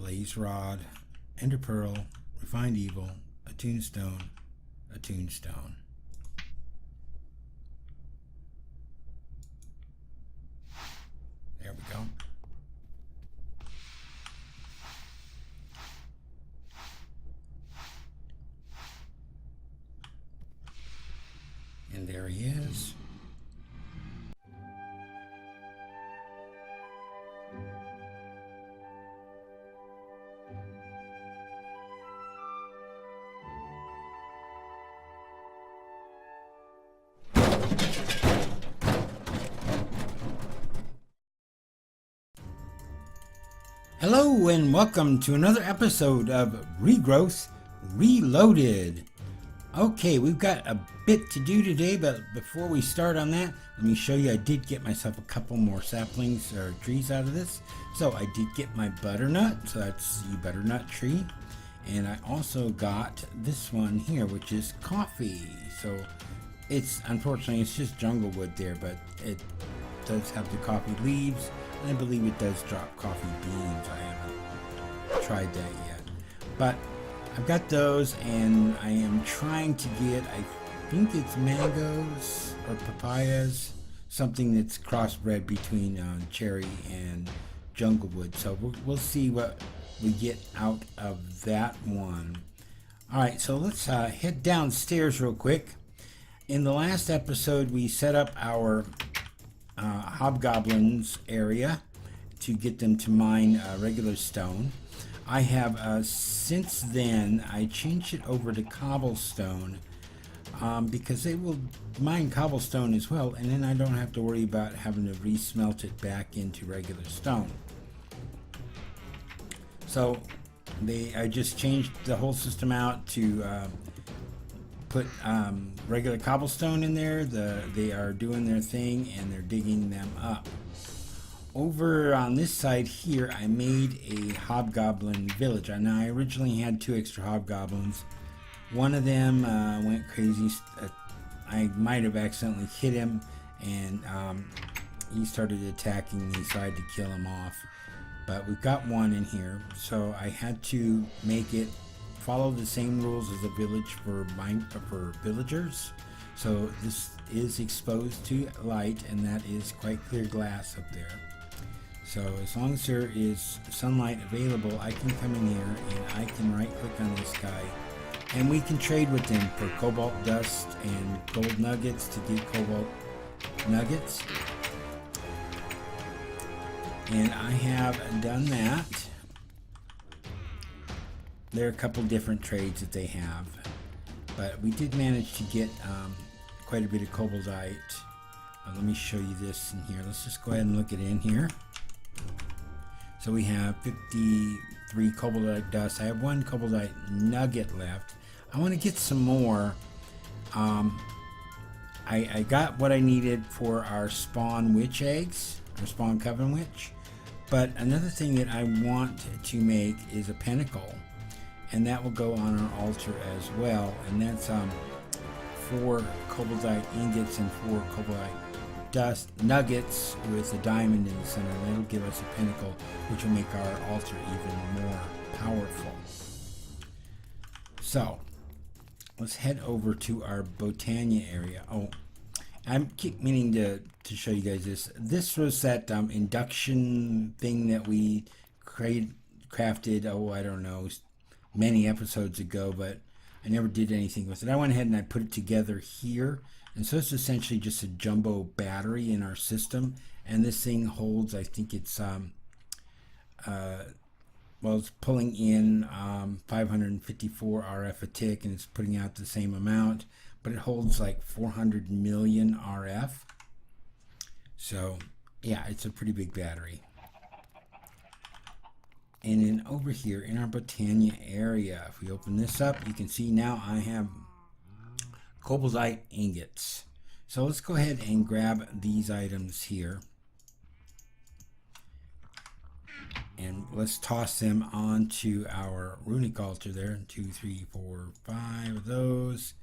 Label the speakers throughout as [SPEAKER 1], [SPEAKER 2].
[SPEAKER 1] blaze rod, ender pearl, refined evil, a tombstone, a tombstone. There we go. And there he is. Hello and welcome to another episode of Regrowth Reloaded. Okay, we've got a bit to do today, but before we start on that, let me show you I did get myself a couple more saplings or trees out of this. So I did get my butternut, so that's the butternut tree. And I also got this one here, which is coffee. So it's, unfortunately, it's just jungle wood there, but it does have the coffee leaves. I believe it does drop coffee beans. I haven't tried that yet. But I've got those, and I am trying to get, I think it's mangoes or papayas, something that's crossbred between cherry and jungle wood. So we'll see what we get out of that one. Alright, so let's head downstairs real quick. In the last episode, we set up our hobgoblins area to get them to mine regular stone. I have since then I changed it over to cobblestone because they will mine cobblestone as well, and then I don't have to worry about having to re-smelt it back into regular stone. So I just changed the whole system out to put regular cobblestone in there. They are doing their thing and they're digging them up. Over on this side here, I made a hobgoblin village. Now I originally had 2 extra hobgoblins. One of them went crazy. I might have accidentally hit him, and he started attacking me, so I had to kill him off. But we've got one in here, so I had to make it follow the same rules as a village for villagers. So this is exposed to light, and that is quite clear glass up there. So as long as there is sunlight available, I can come in here and I can right click on this guy, and we can trade with them for cobalt dust and gold nuggets to get cobalt nuggets. And I have done that. There are a couple different trades that they have, but we did manage to get quite a bit of cobaltite. Let me show you this in here. Let's just go ahead and look it in here. So we have 53 cobaltite dust. I have 1 cobaltite nugget left. I want to get some more. I got what I needed for our spawn witch eggs, our spawn coven witch. But another thing that I want to make is a pinnacle, and that will go on our altar as well. And that's 4 cobaltite ingots and 4 cobaltite dust nuggets with a diamond in the center, and that'll give us a pinnacle, which will make our altar even more powerful. So let's head over to our Botania area. Oh, I keep meaning to show you guys this. This was that induction thing that we crafted, oh, I don't know, many episodes ago, but I never did anything with it. I went ahead and I put it together here. And so it's essentially just a jumbo battery in our system, and this thing holds, I think it's well, it's pulling in 554 RF a tick, and it's putting out the same amount, but it holds like 400 million RF. So yeah, it's a pretty big battery. And then over here in our Botania area, if we open this up, you can see now I have cobaltite ingots. So let's go ahead and grab these items here, and let's toss them onto our runic altar there. 2, 3, 4, 5 of those.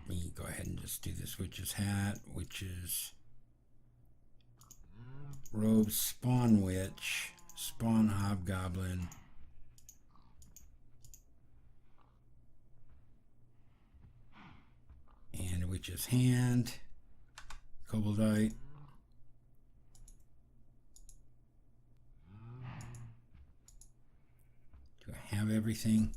[SPEAKER 1] Let me go ahead and just do this witch's hat, witch's robe, spawn witch, spawn hobgoblin. And a witch's hand, koboldite. Do I have everything?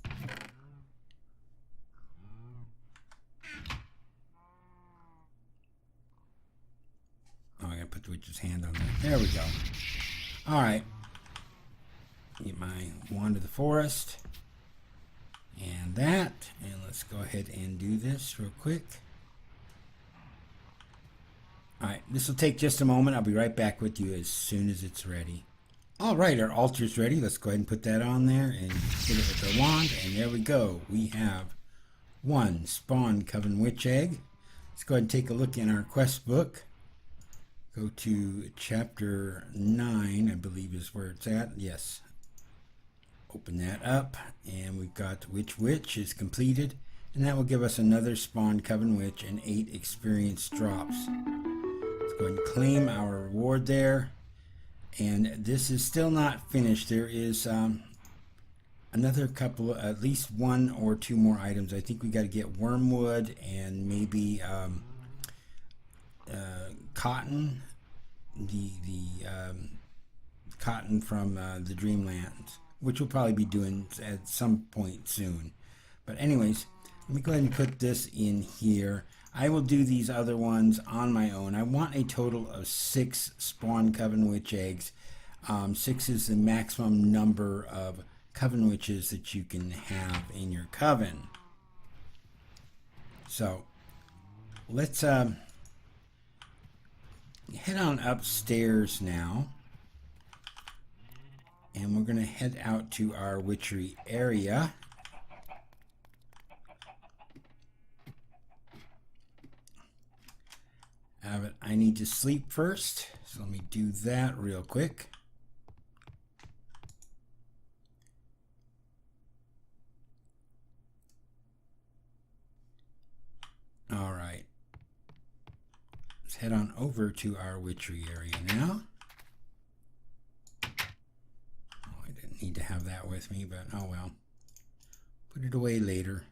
[SPEAKER 1] Oh, I gotta put the witch's hand on there. There we go. All right. Get my wand of the forest. And that. And let's go ahead and do this real quick. Alright, this will take just a moment. I'll be right back with you as soon as it's ready. Alright, our altar's ready. Let's go ahead and put that on there and hit it with our wand. And there we go. We have one spawn coven witch egg. Let's go ahead and take a look in our quest book. Go to chapter 9, I believe is where it's at. Yes. Open that up. And we've got Witch is completed. And that will give us another spawn coven witch and 8 experience drops. Go ahead and claim our reward there. And this is still not finished. There is another couple, at least 1 or 2 more items. I think we got to get wormwood and maybe cotton, the cotton from the Dreamlands, which we'll probably be doing at some point soon. But anyways, let me go ahead and put this in here. I will do these other ones on my own. I want a total of 6 spawn coven witch eggs. 6 is the maximum number of coven witches that you can have in your coven. So let's head on upstairs now. And we're going to head out to our witchery area. But I need to sleep first, so let me do that real quick. All right. Let's head on over to our witchery area now. Oh, I didn't need to have that with me, but oh well. Put it away later.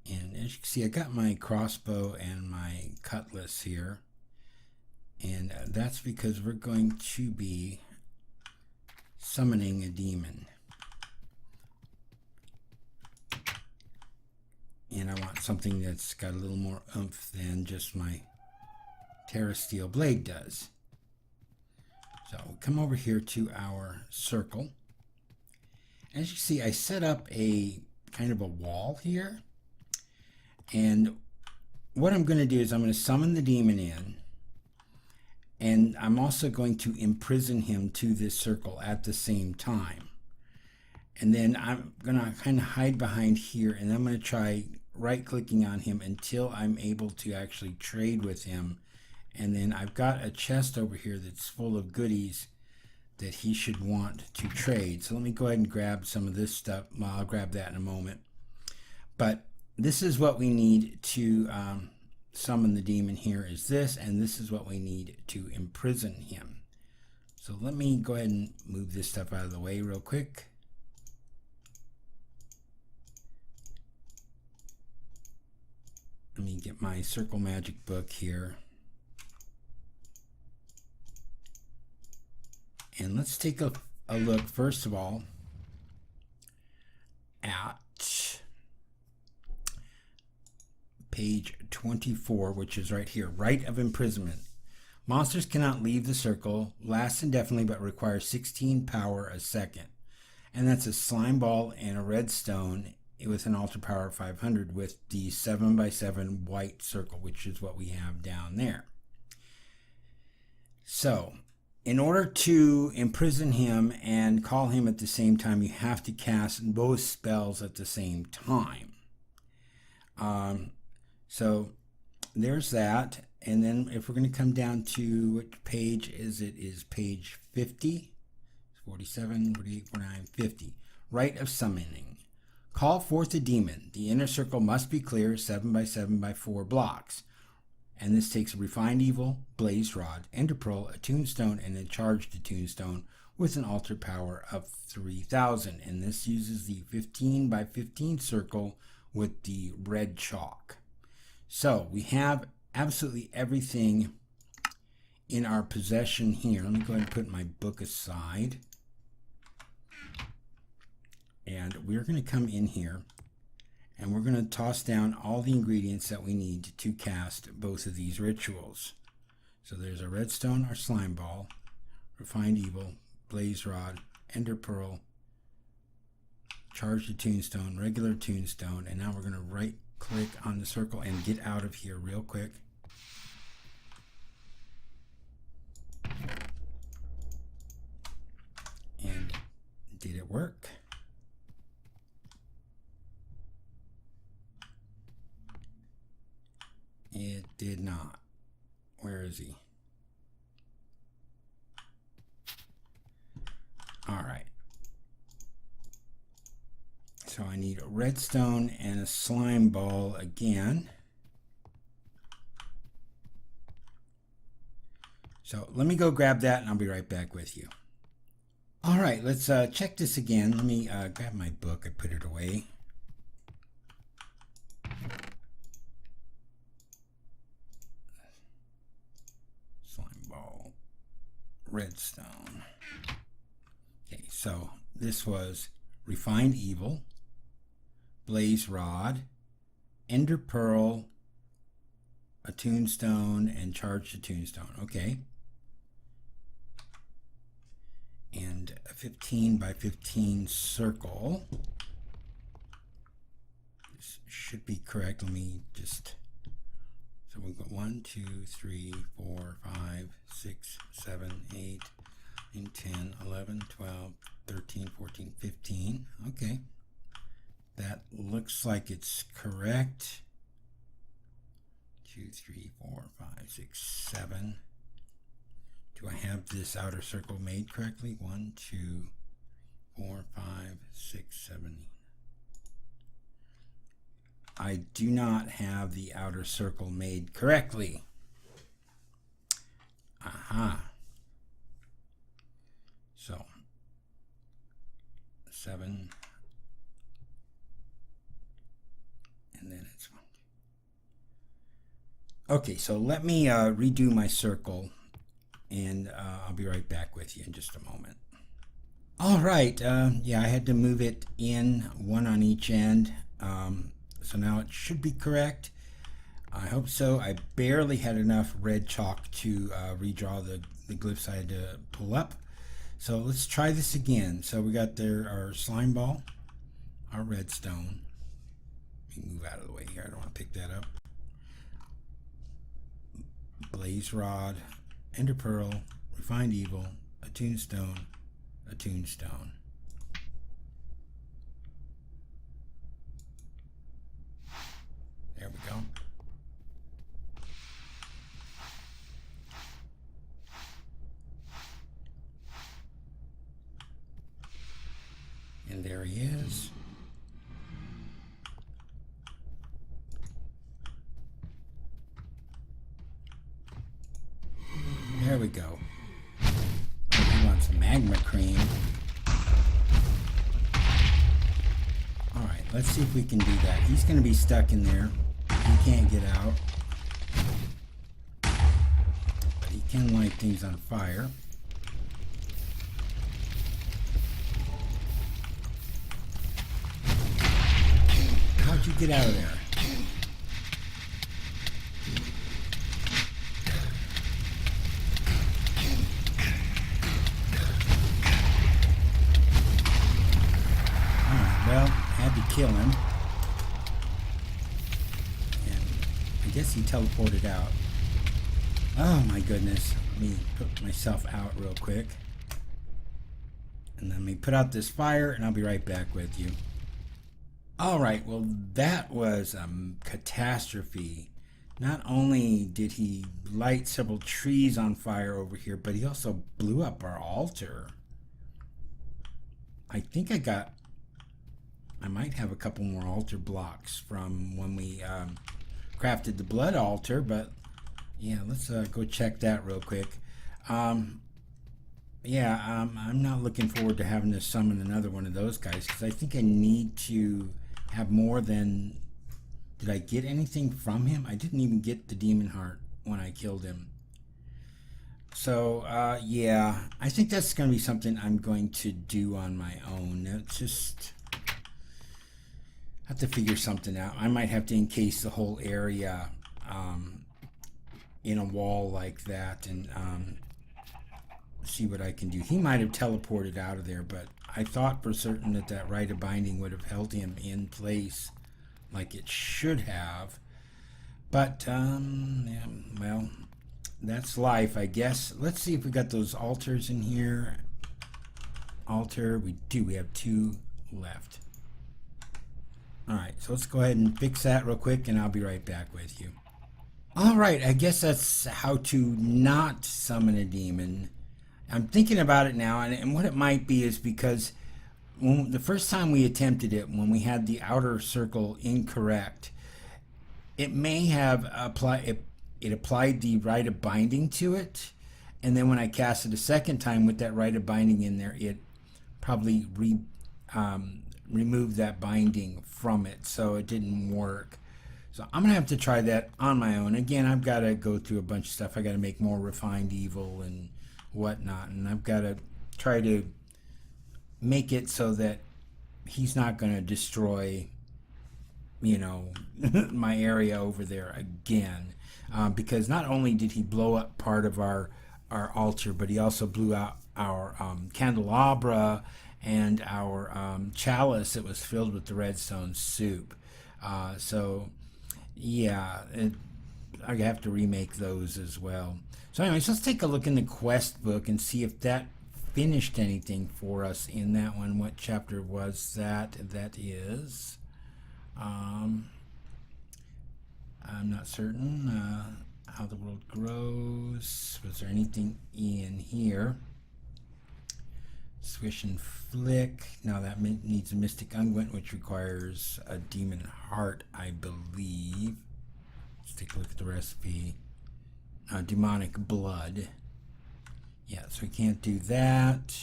[SPEAKER 1] And as you can see, I got my crossbow and my cutlass here. And that's because we're going to be summoning a demon. And I want something that's got a little more oomph than just my Terra Steel blade does. So we'll come over here to our circle. As you see, I set up a kind of a wall here. And what I'm going to do is I'm going to summon the demon in. And I'm also going to imprison him to this circle at the same time. And then I'm going to kind of hide behind here. And I'm going to try right-clicking on him until I'm able to actually trade with him. And then I've got a chest over here that's full of goodies that he should want to trade. So let me go ahead and grab some of this stuff. Well, I'll grab that in a moment. But this is what we need to summon the demon here is this, and this is what we need to imprison him. So let me go ahead and move this stuff out of the way real quick. Let me get my circle magic book here. And let's take a look, first of all, at page 24, which is right here, Rite of Imprisonment. Monsters cannot leave the circle, last indefinitely, but require 16 power a second. And that's a slime ball and a red stone with an altar power of 500 with the 7x7 white circle, which is what we have down there. So, in order to imprison him and call him at the same time, you have to cast both spells at the same time. So there's that. And then if we're going to come down to which page is it? Is page 50, 47, 48, 49, 50. Rite of Summoning. Call forth a demon. The inner circle must be clear, 7x7x4 blocks. And this takes a refined evil, blaze rod, ender pearl, a tombstone, and a charged tombstone with an altar power of 3000. And this uses the 15 by 15 circle with the red chalk. So we have absolutely everything in our possession here. Let me go ahead and put my book aside. And we're going to come in here and we're going to toss down all the ingredients that we need to cast both of these rituals. So there's our redstone, our slime ball, refined evil, blaze rod, ender pearl, charged tombstone, regular tombstone, and now we're going to right click on the circle and get out of here real quick. And did it work? It did not. Where is he? All right. So I need a redstone and a slime ball again. So let me go grab that and I'll be right back with you. All right, let's check this again. Let me grab my book. I put it away. Slime ball, redstone. Okay, so this was refined evil, blaze rod, ender pearl, a tombstone, and charged a tombstone. Okay. And a 15 by 15 circle. This should be correct. Let me just, so we've got 1, 2, 3, 4, 5, 6, 7, 8, 9, 10, 11, 12, 13, 14, 15. Okay. That looks like it's correct. 2, 3, 4, 5, 6, 7. Do I have this outer circle made correctly? 1, 2, 4, 5, 6, 7. I do not have the outer circle made correctly. Aha. So, 7. And then it's 1. Okay, so let me redo my circle. And I'll be right back with you in just a moment. All right, yeah, I had to move it in, one on each end. So now it should be correct. I hope so. I barely had enough red chalk to redraw the glyphs I had to pull up. So let's try this again. So we got there our slime ball, our redstone. Let me move out of the way here. I don't want to pick that up. Blaze rod, ender pearl, refined evil, a tombstone, a tombstone. There we go. And there he is. There we go. He wants magma cream. All right, let's see if we can do that. He's going to be stuck in there. He can't get out. But he can light things on fire. How'd you get out of there? Well, had to kill him. And I guess he teleported out. Oh my goodness. Let me put myself out real quick. And let me put out this fire and I'll be right back with you. Alright, well that was a catastrophe. Not only did he light several trees on fire over here, but he also blew up our altar. I think I might have a couple more altar blocks from when we crafted the blood altar, but Yeah, let's go check that real quick. Yeah, I'm not looking forward to having to summon another one of those guys because I think I need to have more than. Did I get anything from him? I didn't even get the demon heart when I killed him. So, yeah, I think that's going to be something I'm going to do on my own. It's just have to figure something out. I might have to encase the whole area in a wall like that and see what I can do. He might have teleported out of there, but I thought for certain that that Rite of Binding would have held him in place like it should have. But, yeah, well, that's life, I guess. Let's see if we got those altars in here. Altar, we do. We have 2 left. Alright, so let's go ahead and fix that real quick, and I'll be right back with you. Alright, I guess that's how to not summon a demon. I'm thinking about it now, and what it might be is because the first time we attempted it, when we had the outer circle incorrect, it may have applied it applied the Rite of Binding to it, and then when I cast it a second time with that Rite of Binding in there, it probably removed that binding from it, so it didn't work. So I'm gonna have to try that on my own. Again, I've got to go through a bunch of stuff. I got to make more refined evil and whatnot, and I've got to try to make it so that he's not going to destroy, you know, my area over there again, because not only did he blow up part of our altar, but he also blew out our candelabra and our chalice that was filled with the redstone soup. So yeah, I have to remake those as well. So anyways, let's take a look in the quest book and see if that finished anything for us in that one. What chapter was that? That is, I'm not certain. How the world grows. Was there anything in here? Swish and flick. Now that needs a mystic unguent, which requires a demon heart, I believe. Let's take a look at the recipe. Demonic blood. Yeah, so we can't do that.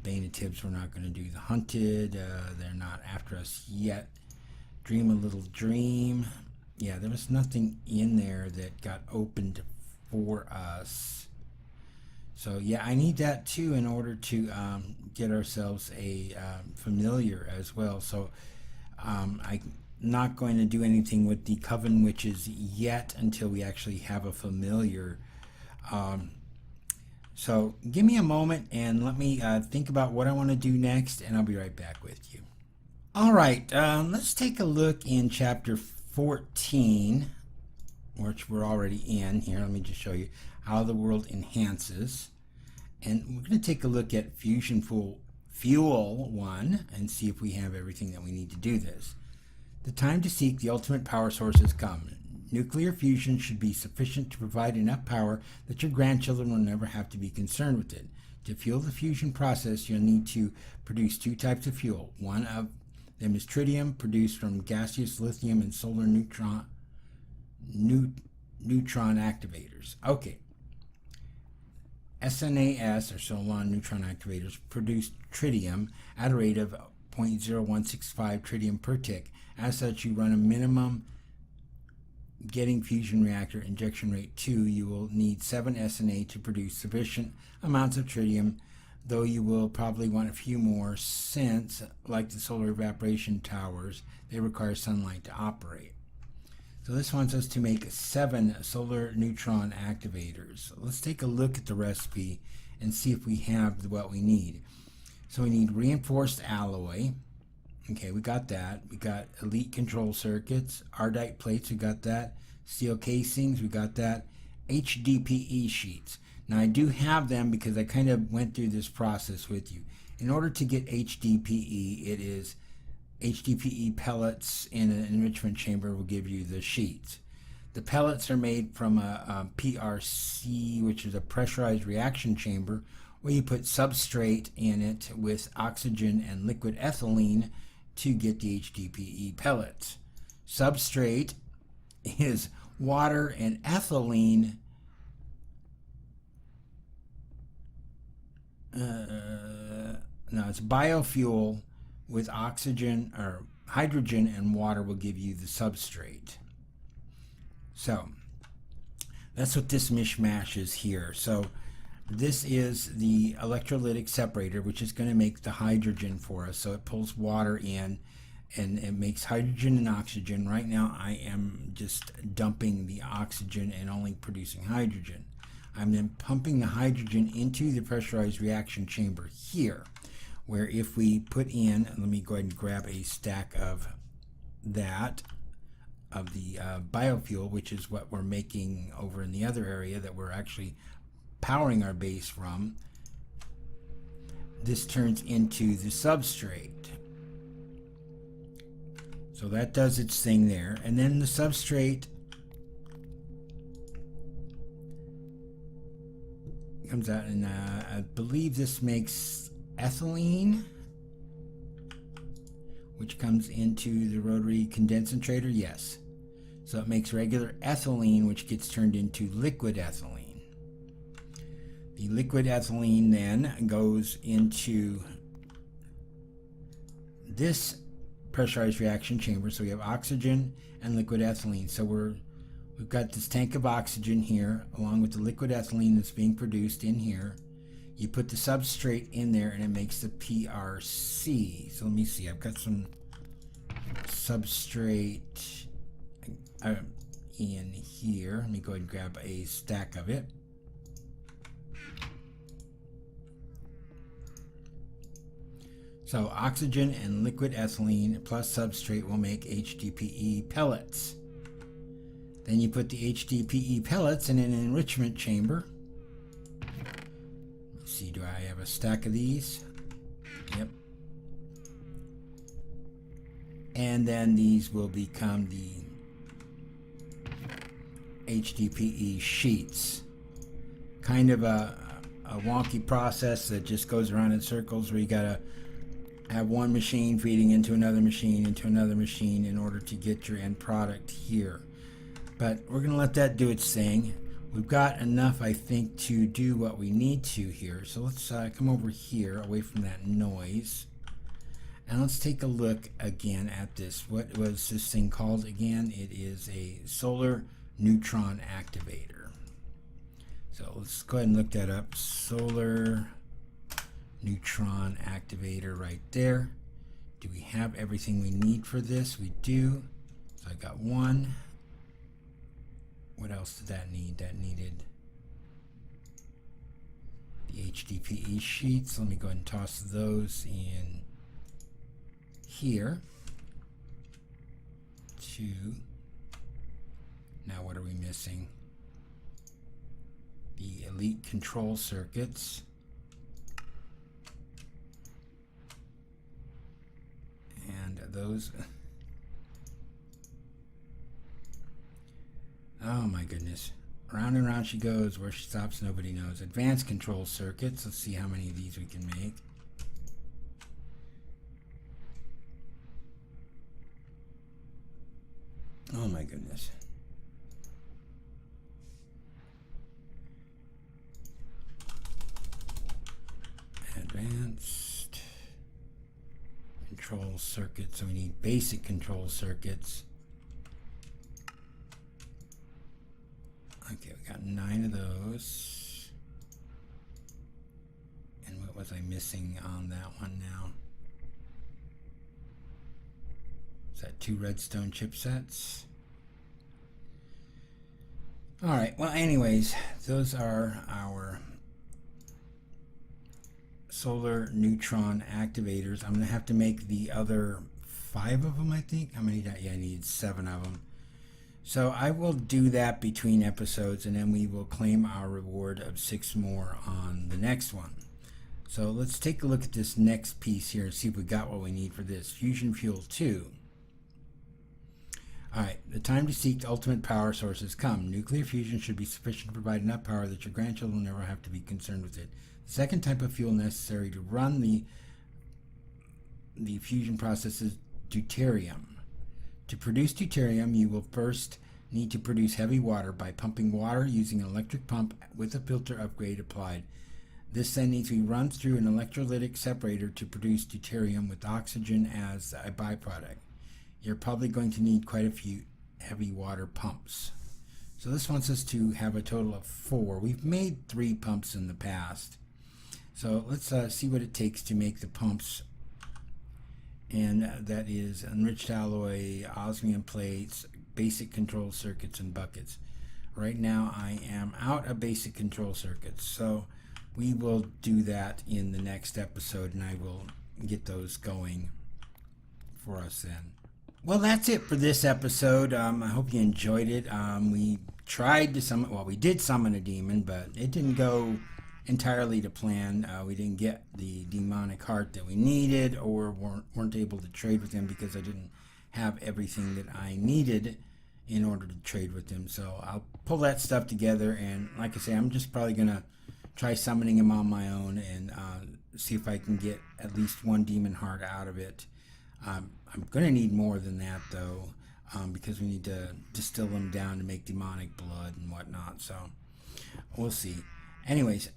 [SPEAKER 1] Bane of Tibbs, we're not going to do the hunted. They're not after us yet. Dream a little dream. Yeah, there was nothing in there that got opened for us. So yeah, I need that too in order to get ourselves a familiar as well. So I'm not going to do anything with the Coven Witches yet until we actually have a familiar. So give me a moment and let me think about what I want to do next, and I'll be right back with you. All right, let's take a look in chapter 14, which we're already in here. Let me just show you how the world enhances. And we're going to take a look at Fusion Fuel 1 and see if we have everything that we need to do this. The time to seek the ultimate power source has come. Nuclear fusion should be sufficient to provide enough power that your grandchildren will never have to be concerned with it. To fuel the fusion process, you'll need to produce 2 types of fuel. One of them is tritium, produced from gaseous lithium and solar neutron activators. Okay. SNAS, or solar neutron activators, produce tritium at a rate of 0.0165 tritium per tick. As such, you run a minimum getting fusion reactor injection rate 2. You will need 7 SNA to produce sufficient amounts of tritium, though you will probably want a few more since, like the solar evaporation towers, they require sunlight to operate. So this wants us to make 7 solar neutron activators. Let's take a look at the recipe and see if we have what we need. So we need reinforced alloy. Okay, we got that. We got elite control circuits, ardite plates, we got that. Steel casings, we got that. HDPE sheets. Now I do have them because I kind of went through this process with you. In order to get HDPE, it is HDPE pellets in an enrichment chamber will give you the sheets. The pellets are made from a PRC, which is a pressurized reaction chamber, where you put substrate in it with oxygen and liquid ethylene to get the HDPE pellets. Substrate is water and ethylene. No, it's biofuel with oxygen or hydrogen and water will give you the substrate. So that's what this mishmash is here. So this is the electrolytic separator, which is going to make the hydrogen for us. So it pulls water in and it makes hydrogen and oxygen. Right now I am just dumping the oxygen and only producing hydrogen. I'm then pumping the hydrogen into the pressurized reaction chamber here, where if we put in, let me go ahead and grab a stack of that, of the biofuel, which is what we're making over in the other area that we're actually powering our base from. This turns into the substrate. So that does its thing there. And then the substrate comes out, and I believe this makes ethylene, which comes into the rotary condensator. Yes. So it makes regular ethylene, which gets turned into liquid ethylene. The liquid ethylene then goes into this pressurized reaction chamber. So we have oxygen and liquid ethylene. So we've got this tank of oxygen here along with the liquid ethylene that's being produced in here. You put the substrate in there and it makes the PRC. So let me see, I've got some substrate in here. Let me go ahead and grab a stack of it. So oxygen and liquid ethylene plus substrate will make HDPE pellets. Then you put the HDPE pellets in an enrichment chamber. Let's see, do I have a stack of these? Yep. And then these will become the HDPE sheets. Kind of a wonky process that just goes around in circles, where you gotta have one machine feeding into another machine in order to get your end product here. But we're going to let that do its thing. We've got enough, I think, to do what we need to here. So let's come over here, away from that noise. And let's take a look again at this. What was this thing called again? It is a solar neutron activator. So let's go ahead and look that up. Solar neutron activator right there. Do we have everything we need for this? We do. So I got one. What else did that need? That needed the HDPE sheets. Let me go ahead and toss those in here. 2. Now what are we missing? The elite control circuits. And those. Oh my goodness. Round and round she goes. Where she stops, nobody knows. Advanced control circuits. Let's see how many of these we can make. Oh my goodness. Advanced control circuits. So we need basic control circuits. Okay, we got 9 of those. And what was I missing on that one now? Is that 2 redstone chipsets? Alright, well anyways, those are our solar neutron activators. I'm going to have to make the other 5 of them, I think. How many? Yeah, I need 7 of them. So I will do that between episodes, and then we will claim our reward of 6 more on the next one. So let's take a look at this next piece here and see if we got what we need for this. Fusion Fuel 2. Alright, the time to seek the ultimate power sources come. Nuclear fusion should be sufficient to provide enough power that your grandchildren will never have to be concerned with it. The second type of fuel necessary to run the fusion process is deuterium. To produce deuterium, you will first need to produce heavy water by pumping water using an electric pump with a filter upgrade applied. This then needs to be run through an electrolytic separator to produce deuterium with oxygen as a byproduct. You're probably going to need quite a few heavy water pumps. So this wants us to have a total of 4. We've made 3 pumps in the past. So let's see what it takes to make the pumps. And that is enriched alloy, osmium plates, basic control circuits, and buckets. Right now I am out of basic control circuits, so we will do that in the next episode, and I will get those going for us then. Well, that's it for this episode. I hope you enjoyed it. We tried to summon, well, we did summon a demon, but it didn't go entirely to plan. We didn't get the demonic heart that we needed, or weren't able to trade with him because I didn't have everything that I needed in order to trade with him. So I'll pull that stuff together, and like I say, I'm just probably gonna try summoning him on my own and see if I can get at least 1 demon heart out of it. I'm gonna need more than that though, because we need to distill them down to make demonic blood and whatnot, so we'll see. Anyways,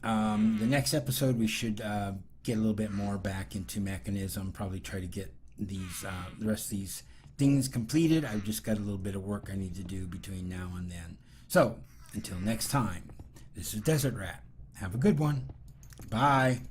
[SPEAKER 1] the next episode we should get a little bit more back into mechanism, probably try to get these the rest of these things completed. I've just got a little bit of work I need to do between now and then. So until next time, this is Desert Rat. Have a good one. Bye.